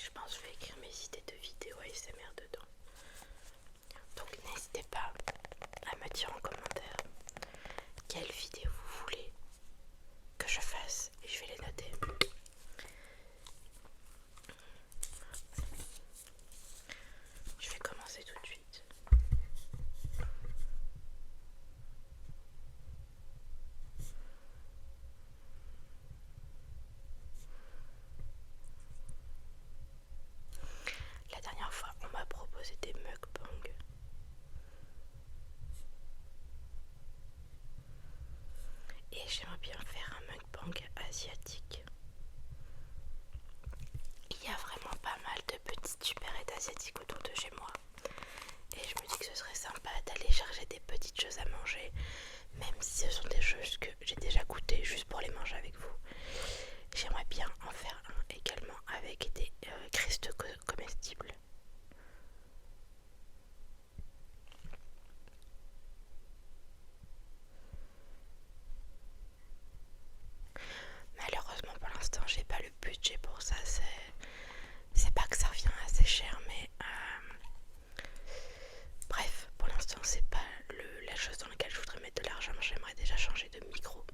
je pense que je vais écrire mes idées de vidéos ASMR dedans. Donc n'hésitez pas à me dire en commentaire quelle vidéo vous voulez que je fasse et je vais les noter. Je vais commencer tout de suite. La dernière fois, on m'a proposé des mukbangs. Et j'aimerais bien faire un mukbang asiatique. Il y a vraiment pas mal de petites supérettes asiatiques autour de chez moi. Et je me dis que ce serait sympa d'aller chercher des petites choses à manger, même si ce sont des choses que j'ai déjà goûtées juste pour les manger avec vous. J'aimerais bien en faire un également avec des crisps comestibles. Malheureusement pour l'instant j'ai pas le budget pour ça, c'est pas que ça revient assez cher, mais bref, pour l'instant c'est pas la chose dans laquelle je voudrais mettre de l'argent. J'aimerais déjà changer de micro.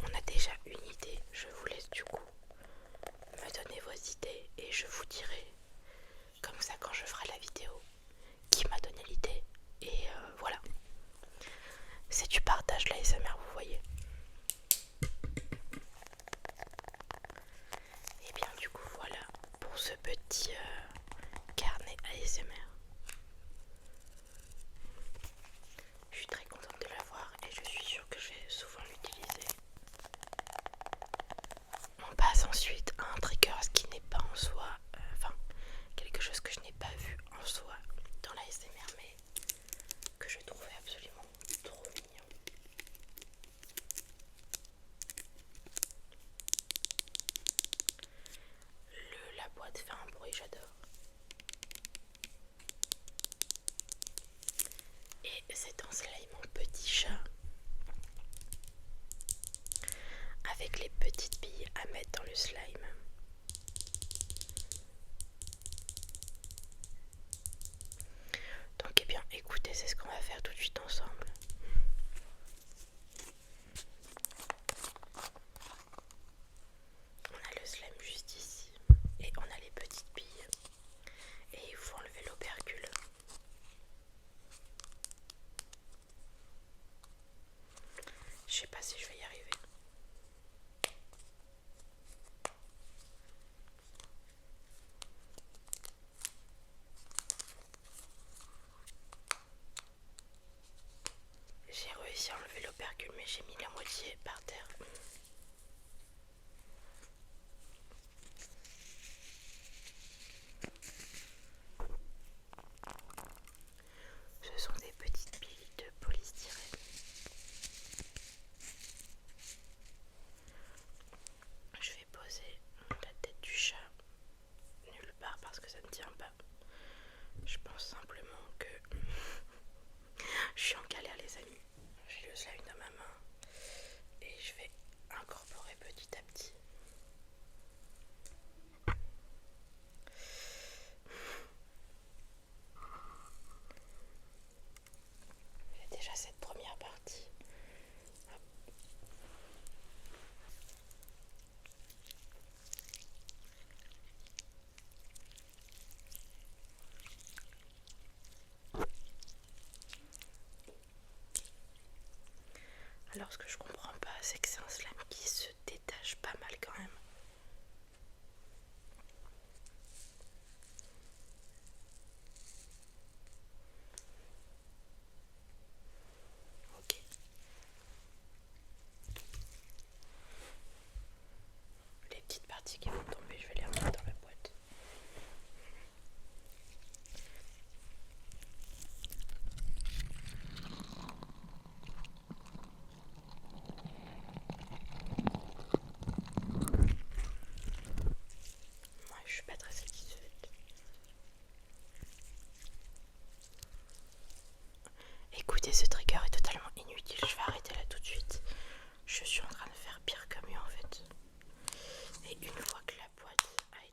On a déjà une idée, je vous laisse du coup me donner vos idées et je vous dirai comme ça quand je ferai la vidéo qui m'a donné l'idée. Et voilà, c'est du partage la ASMR, vous voyez. Et bien du coup voilà pour ce petit carnet ASMR. Je suis très contente de l'avoir et je suis sûre que je vais souvent l'utiliser. On passe ensuite à un trigger qui n'est pas en soi, quelque chose que je n'ai pas vu en soi dans la ASMR mais que je trouvais absolument trop mignon. La boîte fait un bruit, j'adore. Et c'est un slime en petit chat avec les petites billes à mettre dans le slime. Donc eh bien écoutez, c'est ce qu'on va faire tout de suite ensemble. On a le slime juste ici et on a les petites billes et il faut enlever l'opercule. Je sais pas si je vais y arriver. J'ai réussi à enlever l'opercule mais j'ai mis la moitié par terre. Ce sont des petites billes de polystyrène. Je vais poser la tête du chat nulle part parce que ça ne tient pas. Je pense simplement que je suis en galère les amis. J'ai le slime dans ma main et je vais incorporer petit à petit. J'ai déjà cette première partie. Alors ce que je comprends pas, c'est que c'est un slime qui se détache pas mal quand même. Ok. Les petites parties qui vont tomber, je vais les remettre dans la boîte. Moi je suis pas très satisfaite. Écoutez, ce trigger est totalement inutile, je vais arrêter là tout de suite. Je suis en train de faire pire que mieux en fait. Et une fois que la boîte a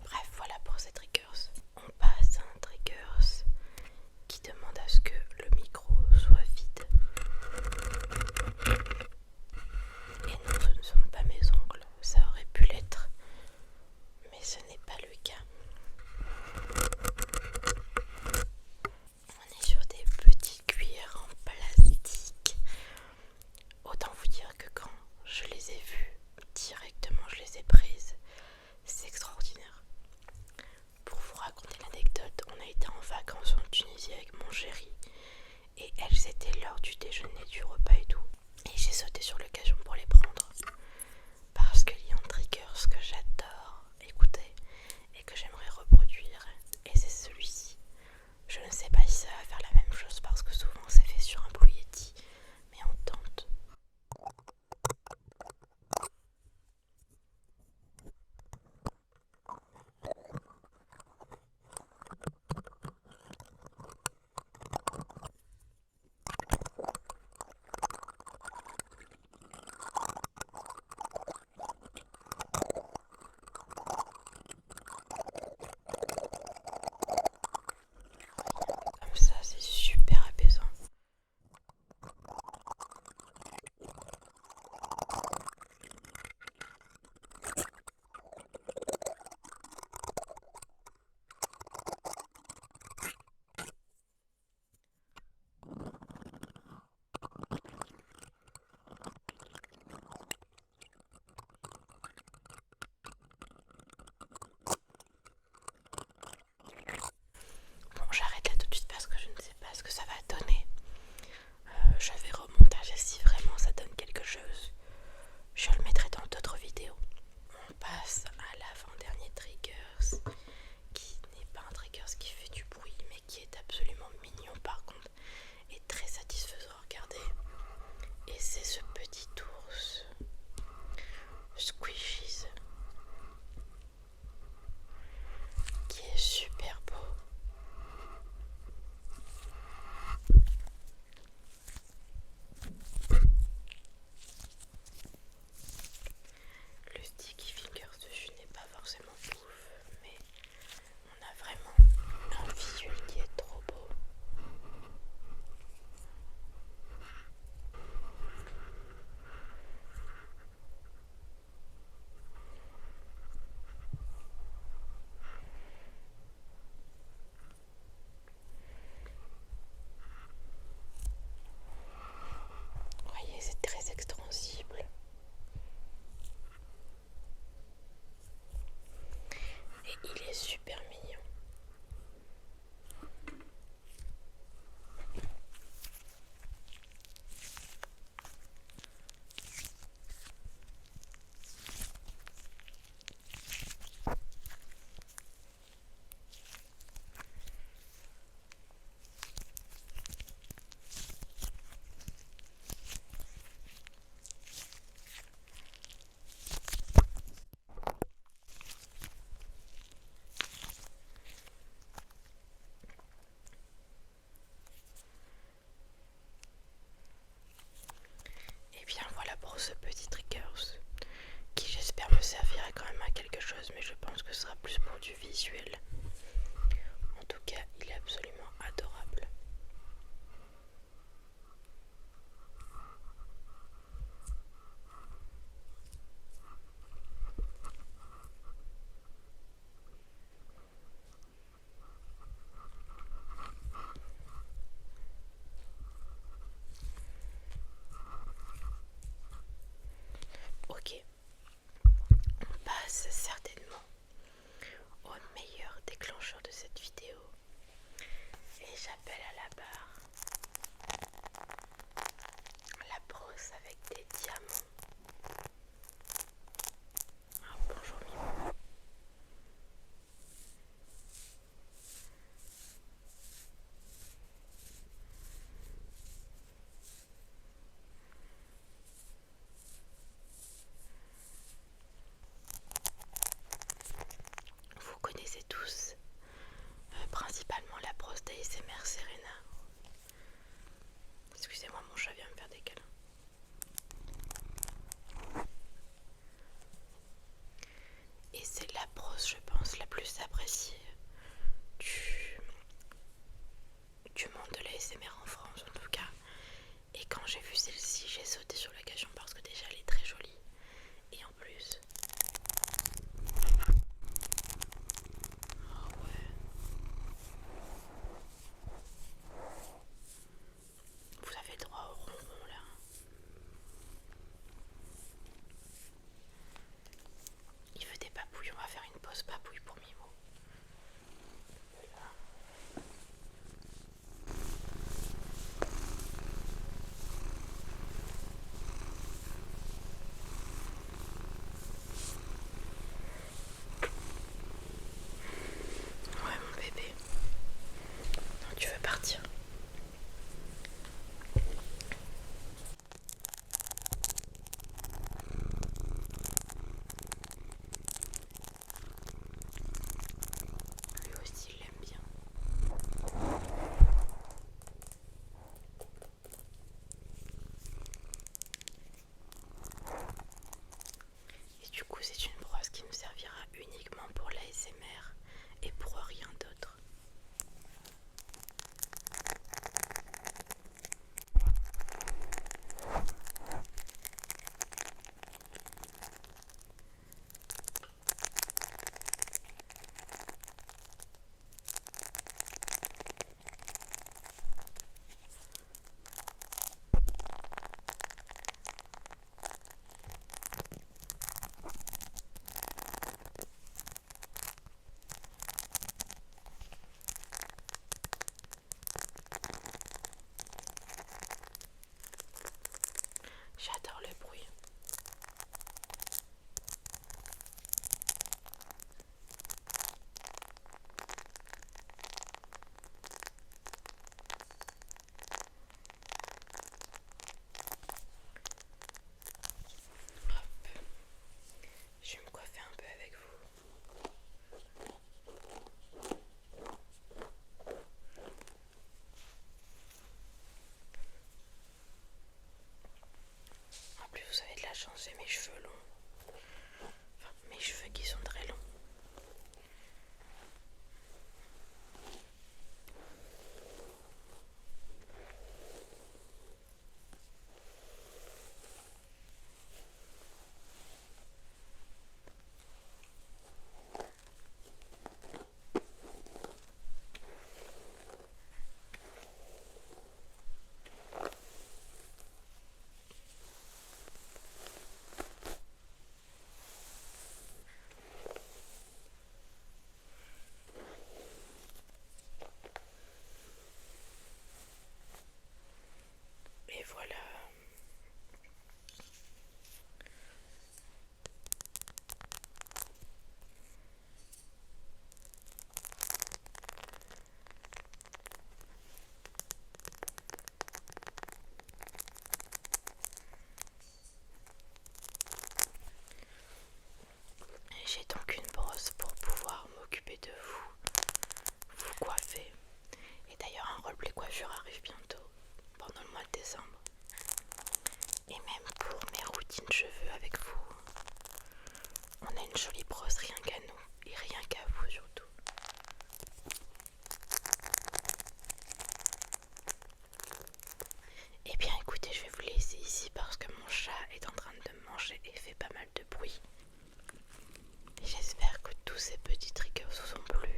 Bref, voilà pour ces triggers. On passe à un triggers qui demande à ce que le micro soit vide. Et non, ce ne sont pas mes ongles, ça aurait pu l'être, mais ce n'est pas le cas. On est sur des petites cuillères en plastique. Autant vous dire que quand je les ai vues, directement je les ai prises. C'est extraordinaire. Pour vous raconter l'anecdote, on a été en vacances en Tunisie avec mon chéri et elle, c'était l'heure du déjeuner, du repas et tout. Et j'ai sauté sur l'occasion pour les prendre parce qu'il y a un triggers que j'adore écouter et que j'aimerais reproduire, et c'est celui-ci. Je ne sais pas si ça va faire la même chose parce que souvent c'est fait sur un Blue Yeti, mais on tente. Comme ça, c'est super apaisant. Bon, j'arrête là tout de suite parce que je ne sais pas ce que ça va donner. Je vais remontager si vraiment ça donne quelque chose. Je le mettrai dans d'autres vidéos. On passe à l'avant-dernier triggers, qui n'est pas un triggers qui fait du bruit, mais qui est absolument mignon par contre, et très satisfaisant à regarder. Et c'est ce petit ours Squishies qui est super beau. Le sticky fingers dessus n'est pas forcément ouf, mais on a vraiment un visuel qui est trop beau. Vous voyez, c'est très extensible. Et il est super mignon. Et bien voilà pour ce petit triggers, qui j'espère me servira quand même à quelque chose, mais je pense que ce sera plus pour du visuel. En tout cas, il est absolument adorable. Ok, on passe certainement au meilleur déclencheur de cette vidéo. rappelle à la barre la brosse avec des diamants. Ah, bonjour Mimo. Vous connaissez tous principalement la brosse d'ASMR Serena. Excusez-moi, mon chat vient me faire des câlins. Et c'est la brosse, je pense, la plus appréciée du monde de l'ASMR en France en tout cas. Et quand j'ai vu celle-ci, j'ai sauté sur l'occasion parce que déjà elle est très jolie. Et en plus... Oh ouais. Vous avez droit au ronron là. Il veut des papouilles, on va faire une pause papouille pour Mimo. Ouais mon bébé. Non, tu veux partir? Lui aussi il l'aime bien. Et du coup c'est une brosse qui me servira uniquement pour l'ASMR et pour rien d'autre. J'adore le bruit. Hop. Je vais me coiffer un peu avec vous. En plus vous avez de la chance, j'ai mes cheveux longs. Enfin, mes cheveux qui sont très longs. Et voilà. J'ai donc une brosse pour pouvoir m'occuper de vous coiffer. Et d'ailleurs un roleplay coiffure arrive bientôt, pendant le mois de décembre. Et même pour mes routines cheveux avec vous, on a une jolie brosse rien qu'à nous et rien qu'à vous surtout. Eh bien écoutez, je vais vous laisser ici parce que mon chat est en train de manger et fait pas mal de bruit. J'espère que tous ces petits triggers vous ont plu.